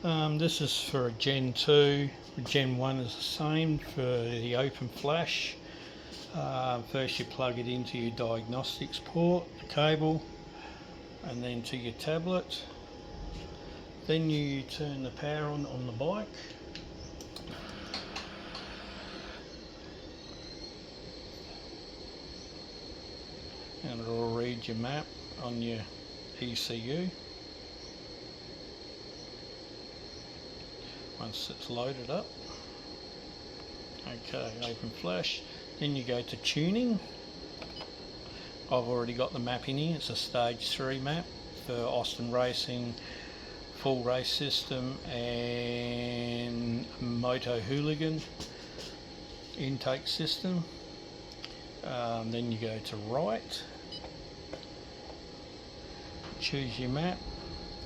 This is for a Gen 2. Gen 1 is the same for the OpenFlash. First you plug it into your diagnostics port, the cable, and then to your tablet. Then you turn the power on the bike. And it'll read your map on your ECU. Once it's loaded up. Okay, OpenFlash. Then you go to tuning. I've already got the map in here. It's a stage 3 map for Austin Racing, full race system, and Moto Hooligan intake system. Then you go to right, choose your map,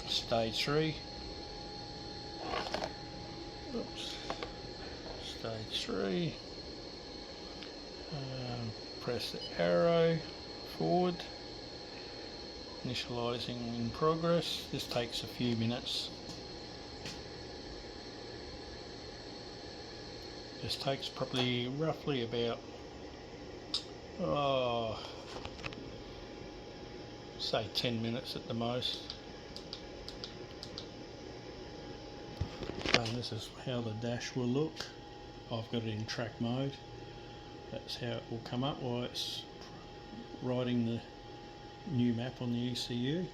stage 3. Oops. Stage 3. Press the arrow forward. Initializing in progress. This takes a few minutes. This takes probably roughly about say 10 minutes at the most. And this is how the dash will look. I've got it in track mode. That's how it will come up while it's writing the new map on the ECU.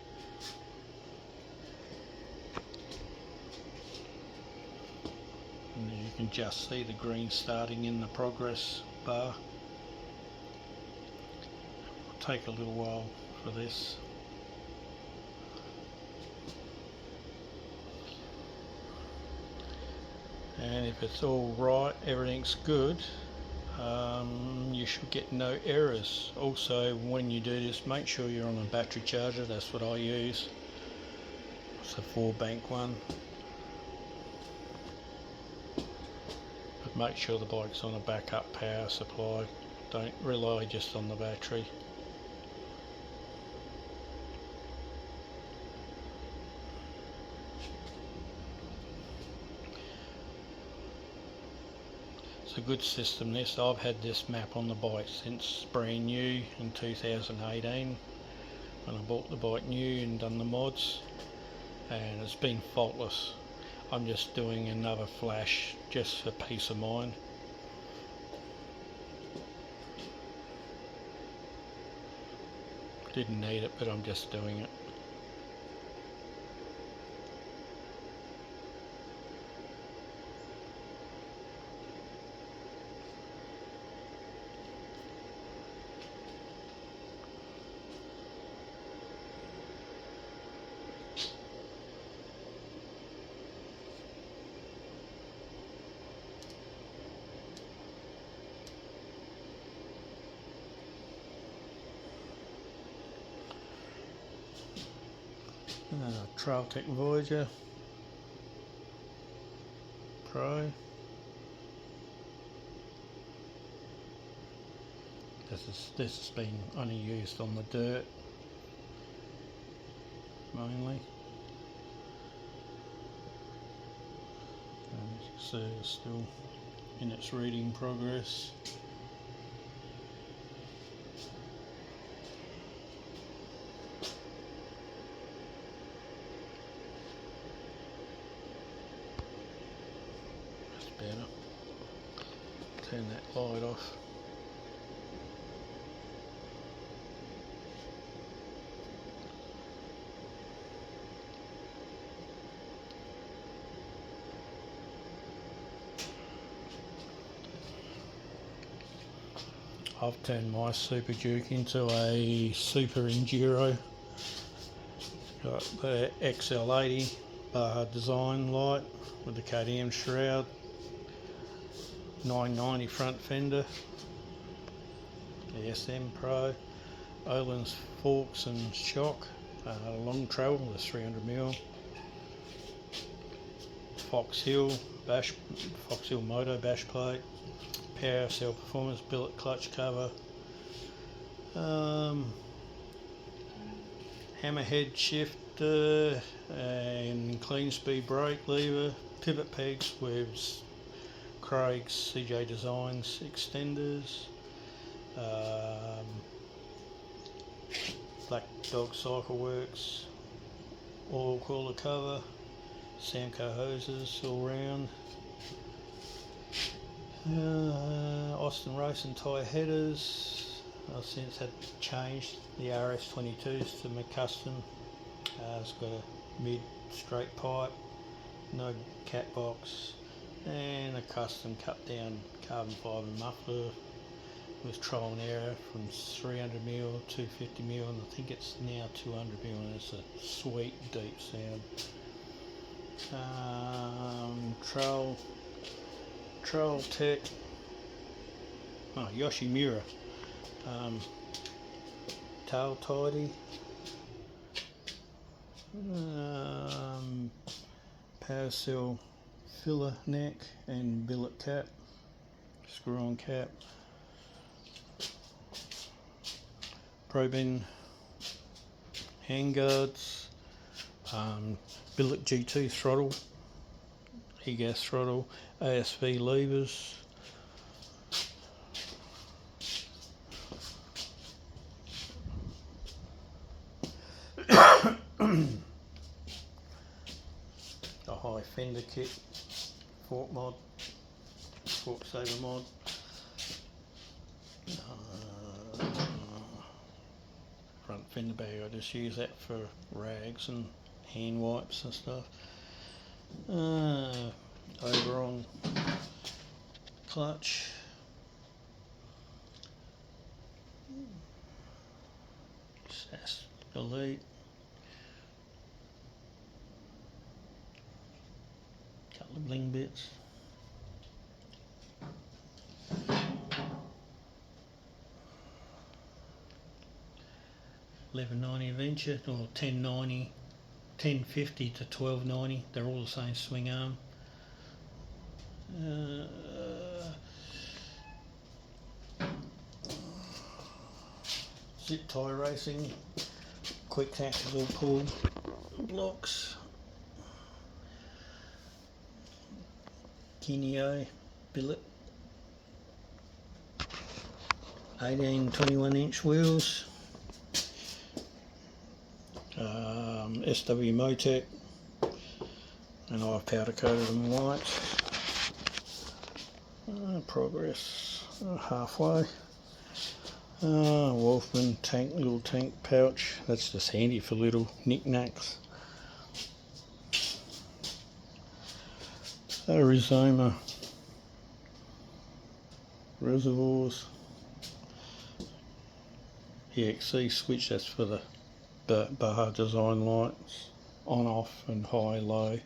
And you can just see the green starting in the progress bar. It'll take a little while for this. And if it's all right, everything's good, you should get no errors. Also, when you do this, make sure you're on a battery charger. That's what I use. It's a 4-bank one. But make sure the bike's on a backup power supply. Don't rely just on the battery. It's a good system this. I've had this map on the bike since brand new in 2018 when I bought the bike new and done the mods, and it's been faultless. I'm just doing another flash just for peace of mind. Didn't need it, but I'm just doing it. Trailtech Voyager Pro. This has been only used on the dirt mainly. And as you see, it's still in its reading progress. Better. Turn that light off. I've turned my Super Duke into a Super Enduro. Got the XL80 bar design light with the KTM shroud. 990 front fender, the SM Pro, Öhlins forks and shock, long travel with 300mm, Fox Hill Moto bash plate, Power Cell Performance billet clutch cover, hammerhead shift shifter and clean speed brake lever, pivot pegs with Craig's CJ Designs extenders, Black Dog Cycle Works oil cooler cover, Samco hoses all round, Austin Racing tyre headers. I've since had changed the RS22s to my custom. It's got a mid straight pipe, no cat box, and a custom cut down carbon fibre muffler with trial and error from 300mm, 250mm, and I think it's now 200mm, and it's a sweet deep sound. Trail Tech, Yoshimura tail tidy, power cell filler neck and billet cap, screw on cap, Probin handguards, billet G2 throttle, e-gas throttle, ASV levers, a high fender kit, fork saver mod, front fender bag. I just use that for rags and hand wipes and stuff. Oberon clutch, SAS Elite, couple of bling bits, $11.90 Venture, or $10.90, $10.50 to $12.90. They're all the same swing arm. Zip tie racing, quick tactical pull blocks, Kineo billet, 18-21 inch wheels, SW Motec, and I've powder coated them white. Progress halfway. Wolfman tank, little tank pouch. That's just handy for little knickknacks. Arizona reservoirs. EXC switch. That's for the Baja design lights, on, off, and high, low.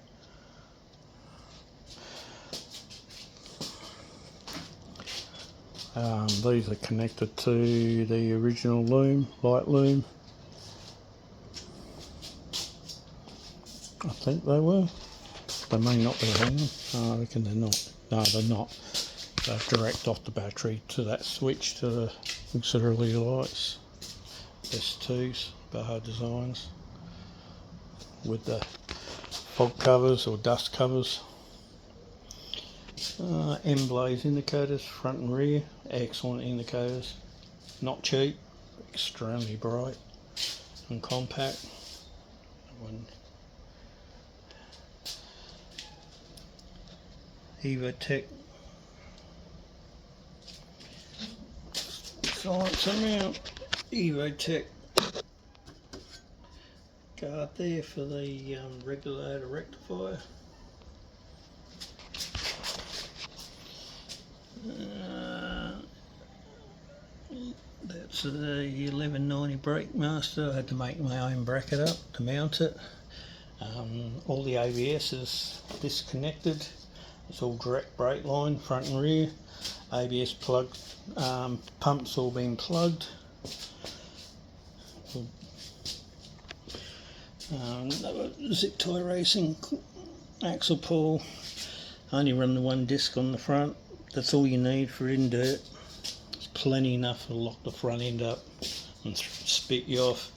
These are connected to the original loom, light loom. I think they were. They may not be hanging. I reckon they're not. No, they're not. They're direct off the battery to that switch to the auxiliary lights. S2s, Baja Designs, with the fog covers or dust covers. M-Blaze indicators, front and rear, excellent indicators, not cheap, extremely bright and compact. EvoTech silencer mount, EvoTech guard there for the regulator rectifier. That's the $11.90 brake master. I had to make my own bracket up to mount it. All the ABS is disconnected. It's all direct brake line, front and rear. ABS plug, pumps all been plugged. Zip tie racing, axle pull. I only run the one disc on the front. That's all you need for in dirt. It's plenty enough to lock the front end up and spit you off.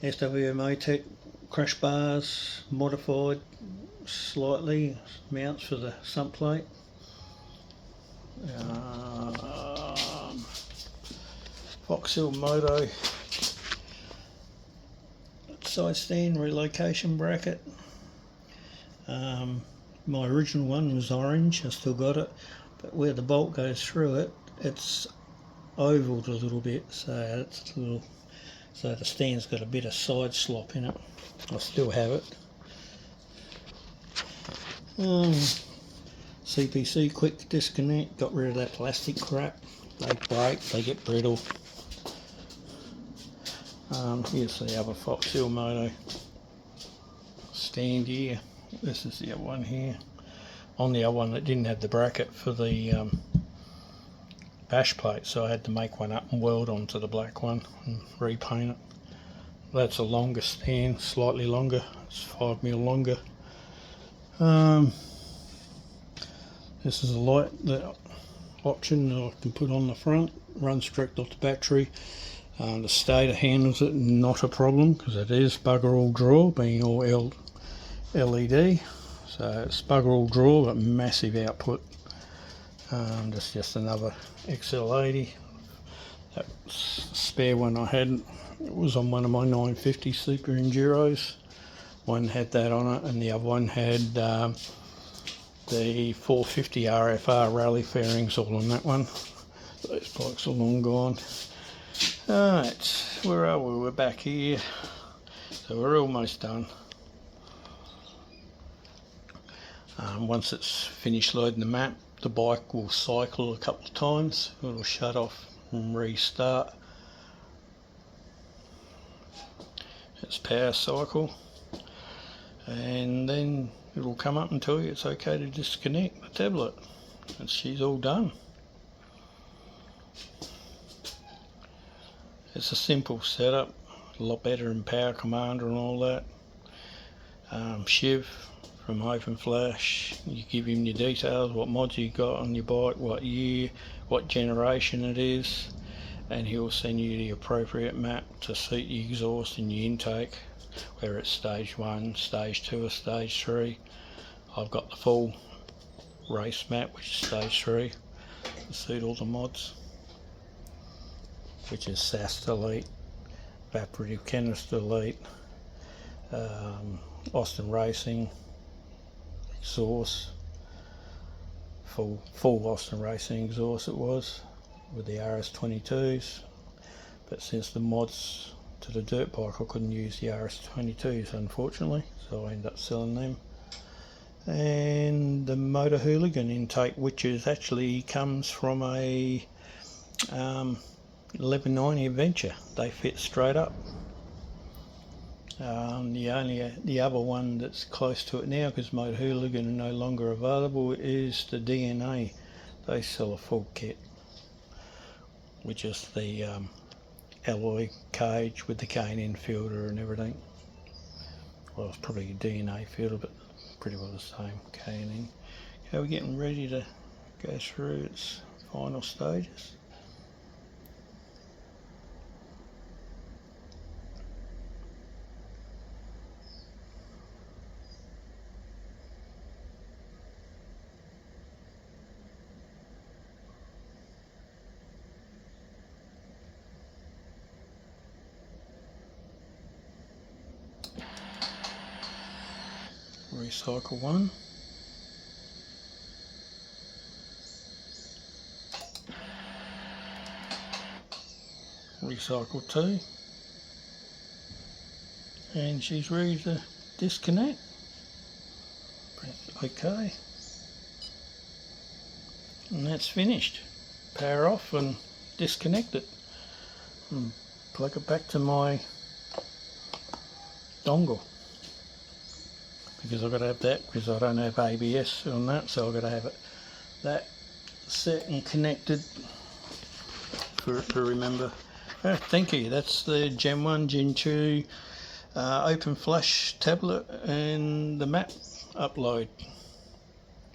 SWMO crash bars modified slightly, mounts for the sump plate. Foxhill Moto side stand relocation bracket. My original one was orange, I still got it, but where the bolt goes through it, it's ovaled a little bit, so it's a little, so the stand's got a bit of side slop in it. I still have it. CPC quick disconnect, got rid of that plastic crap. They break, they get brittle. Here's the other Foxhill Moto stand here. This is the other one here. On the other one it didn't have the bracket for the bash plate, so I had to make one up and weld onto the black one and repaint it. That's a longer stand, slightly longer, it's 5mm longer. This is a light that option that I can put on the front, runs direct off the battery. The stator handles it, not a problem, because it is bugger all draw, being all LED. So it's bugger all draw, but massive output. Just another XL80. That spare one I had, it was on one of my 950 Super Enduros. One had that on it, and the other one had the 450 RFR rally fairings all on that one. Those bikes are long gone. Alright, where are we? We're back here. So we're almost done. Once it's finished loading the map, the bike will cycle a couple of times. It'll shut off and restart. It's power cycle. And then it'll come up and tell you it's okay to disconnect the tablet. And she's all done. It's a simple setup, a lot better than Power Commander and all that. Shiv from OpenFlash, you give him your details, what mods you got on your bike, what year, what generation it is, and he'll send you the appropriate map to suit your exhaust and your intake, whether it's stage 1, stage 2 or stage 3. I've got the full race map, which is stage 3, to suit all the mods, which is SAS delete, evaporative canister delete, Austin Racing exhaust, full Austin Racing exhaust it was, with the RS22s, but since the mods to the dirt bike I couldn't use the RS22s unfortunately, so I ended up selling them. And the Motor Hooligan intake, which is actually comes from a 1190 Adventure. They fit straight up. The other one that's close to it now, because Motor Hooligan are no longer available, is the DNA. They sell a full kit, which is the alloy cage with the K&N filter and everything. Well, it's probably a DNA filter, but pretty well the same K&N. Okay, we're getting ready to go through its final stages. Recycle 1. Recycle 2. And she's ready to disconnect. Press OK. And that's finished. Power off and disconnect it. And plug it back to my dongle. Because I've got to have that, because I don't have ABS on that, so I've got to have that set and connected for it to remember. Thank you, that's the Gen 1, Gen 2 OpenFlash tablet and the map upload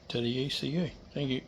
to the ECU. Thank you.